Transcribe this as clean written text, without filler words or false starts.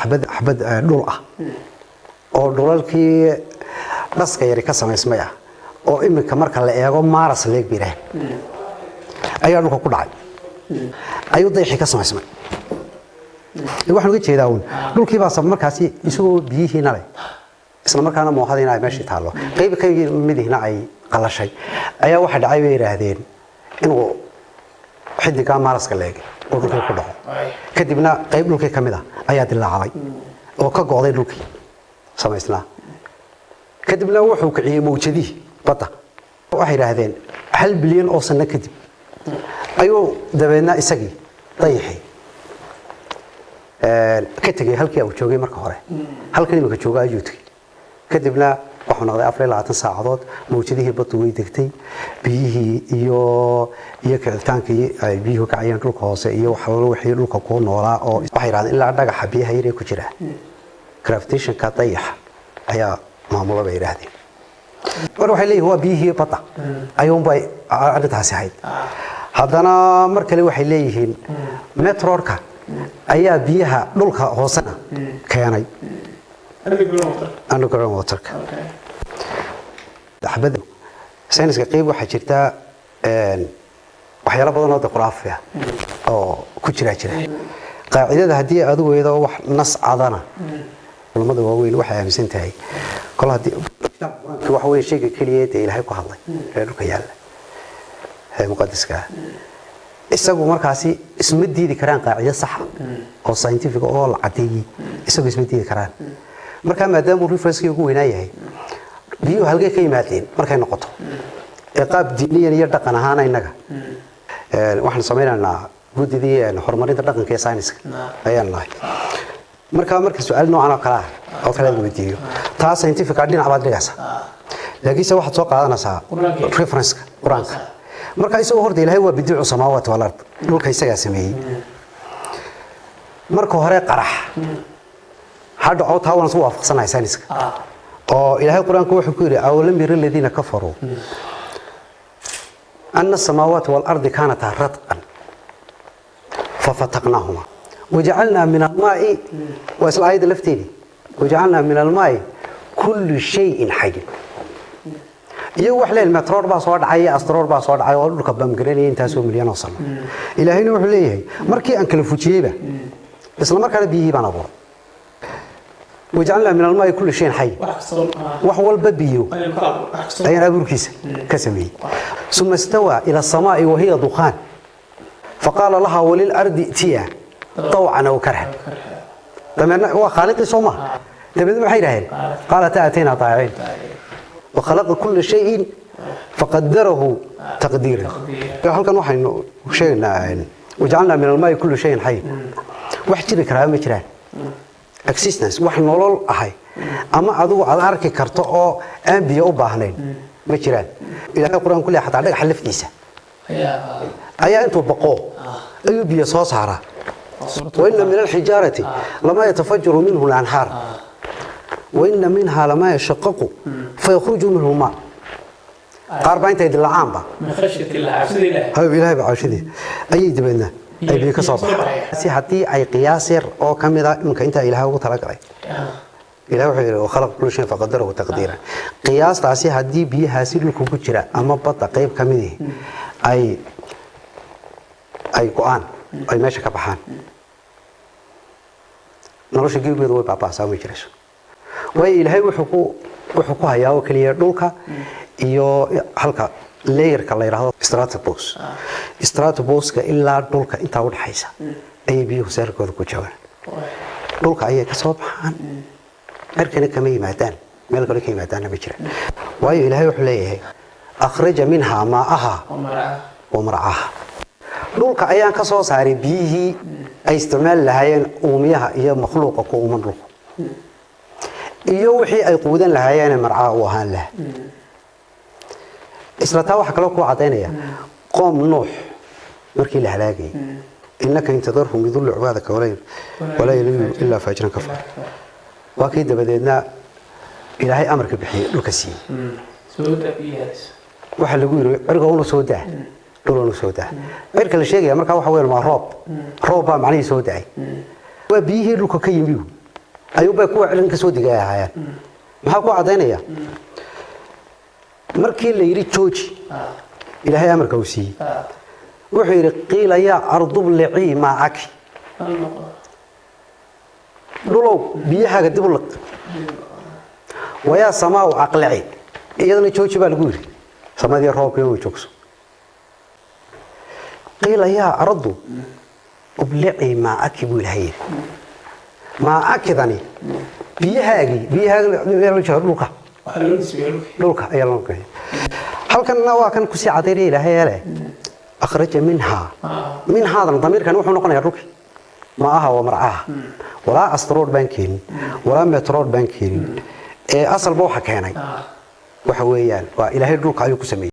xabad dhul ah oo dhulalkii dhaska yari ka samaysmay ah oo imika marka la eego maaras leeg biraan ayaa dhulka ku dhacay ayuu dayxi ka samaysmay waxaan uga jeedaa dhulkii baa markaasi isagoo biyihiina leh isla markaana moohadina ay meeshii taalo qayb ka midihna ay qalashay ayaa waxa dhacay bay yiraahdeen inuu xidiga maaraska leeg oo dhulka ku dhaco kadibna qayb dhulkii kamid ah ayaa dilaacay oo ka go'day dhulkii samaysnaa kadibna wuxuu kiciyay mawjadii badda waxay yiraahdeen 1 bilyan oo sano kadib ayuu dabeedna isagii dayxi ka tagay halkii uu joogay marka hore halkan imika jooga ayuu tagay kadibna wuxuu noqday 24 saacadood mawjadihii baddu way degtay biyihii iyo kicitaankii ay biyuhu ka cayaan dhulka hoose iyo wixii dhulka ku noolaa oo waxay yiraahdeen ilaa dhagaxa biyaha yar ku jira gravitation ka dayaxa ayaa maamula bay yiraahdeen war waxay leeyihiin waa biyihii badda ayuun bay arintaasi ahayd haddana mar kale waxay leeyihiin meteorka ayaa biyaha dhulka hoosena keenay underground water xabada sayniska qayb waxa jirta waxyaalo badan oo juqraafiya oo ku jira qaacidada hadii aad weedo wax nas cadana culimada waaweyn waxay aaminsan tahay kala hadii wax weyn sheega kaliya ee Ilaahay ku hadlay ee dhulka yaala ee muqaddaska isagu markaasi isma diidi karaan qaacido sax oo scientific oo la cadeeyay isagu isma diidi karaan marka maadaama reference ugu weynaayahay biyo halkay ka yimaadeen markay noqoto ee qaab diiniyan iyo dhaqan ahaan inaga waxaan sameeynaa gudidii horumarinta dhaqanka ee sayniska ayaan lahay marka su'aal noocan oo kala la weydiiyo taa scientific dhinac baad dhigaysaa laakiin waxaad soo qaadanaysaa reference quraanka marka isagoo horta Ilaahay waa bidiicu samaawaati wal ard dhulka isaga sameeyay marka hore qarax hadda oo taa waan soo waafaqsanahay sayniska oo Ilaahay quraanka wuxuu ku yiri awalam yiril ladina kafaru anna samaawaati wal ard kanata ratqan fafataqnahuma وجعلنا من الماء وإسرائيل لفتيني وجعلنا من الماء كل شيء حي يو وحلي المترور با soo dhacay astroor ba soo dhacay oo dhulka bamgareeyay intaas oo milyan oo sano ilaahayna wuxuu leeyahay markii aan kala fujiyayba isla markaana biyihii baan abuuray وجعلنا من الماء كل شيء حي wax walba biyo ayaan abuurkiisa ka sameeyay ثم استوى إلى السماء وهي دخان فقال لها وللأرض ائتيا طوعا أو كرها لما هو خالق صومه تبدو حيرهن قال تأتينا طائعين وخلق كل شيء فقدره تقديرا هل كان واحد شيء وجعلنا من الماء كل شيء حي وحجر كرام جيران existence wax nolol ahay ama adigu aad arki karto oo aan biyo u baahnayn ma jiraan Ilaahay quraan kulli xataa dhagax laftiisa ayaa intuu baqo ayuu biyo soo saara وإن من الحجارة لما يتفجر منه الأنهار وإن منها لما يشقق فيخرج منه الماء قاربين تيد العامبة من خشية الله عبد الله هاي إلهي بعشدي أي دبنا أي بيك صباح سي حتى أي قياسر أو كمذا ممكن أنت إلهي وترك عليه إلهي وخلق كل شيء فقدره تقديرا قياس تاسي حدي بيه هاسيل الكوكوشرا أما بطا قيب كمذي أي قرآن أي ماشي كبحان نروش جيبيد وي بابا سامي جريس way Ilaahay wuxuu ku hayaa oo kaliya dhulka iyo halka layerka la yiraahdo stratobos-ka ilaa dhulka inta u dhaxaysa ay biyuhu saarkooda ku jawaan dhulka ayay ka soo baxaan markana kama yimaadaan meel kale ka yimaadaan ma jiraan waayo Ilaahay wuxuu leeyahay akhraja minha ma'aha wa mar'aha dhulka ayaan ka soo saaray biyihii ay isticmaal lahaayeen uumiyaha iyo makhluuqa ku uuman dhulka iyo wixii ay quudan lahaayeen mar'aa u ahaan lahaa isla taa waxa kale ku cadeynaya qoom nuux markii la halaagay innaka intadarhum yudul cibaadaka wala yalimu illa fajran kafar waa kii dabadeedna Ilaahay amarka bixiyay dhulka sii soo daabiyay waxa lagu yiri cirka uu soo daa dhulku soo daa cirka la sheegay marka waxa weeyaan waa roob baa macnaheedu soo daay waa biyihii dhulka ka yimid ayuu bay kuwa cilin ka soo digaayaan maxaa ku cadeynaya markii la yiri jooji ilaahay amarka uu siiyay wuxuu yiri qiila ya ardu li'i ma'aki dhulow biyaha dib u laqt waya samaa aqlaci iyadana jooji baa lagu yiri samadii roobka uu joogso qiila ya ardu li'i ma'aki buu ilaahay ma'aki dani biyaha dhulka ayaa loo geeyay halkanna waa kan ku sii cadeeyay ilaahay hele أخرج من هذا الضمير كان وحنا قلنا الركي ما أها ومرعاها ولا أسطرور بانكين ولا مترور بانكين أصل بوحة كاني وحويان وإلهي الركع يكسمي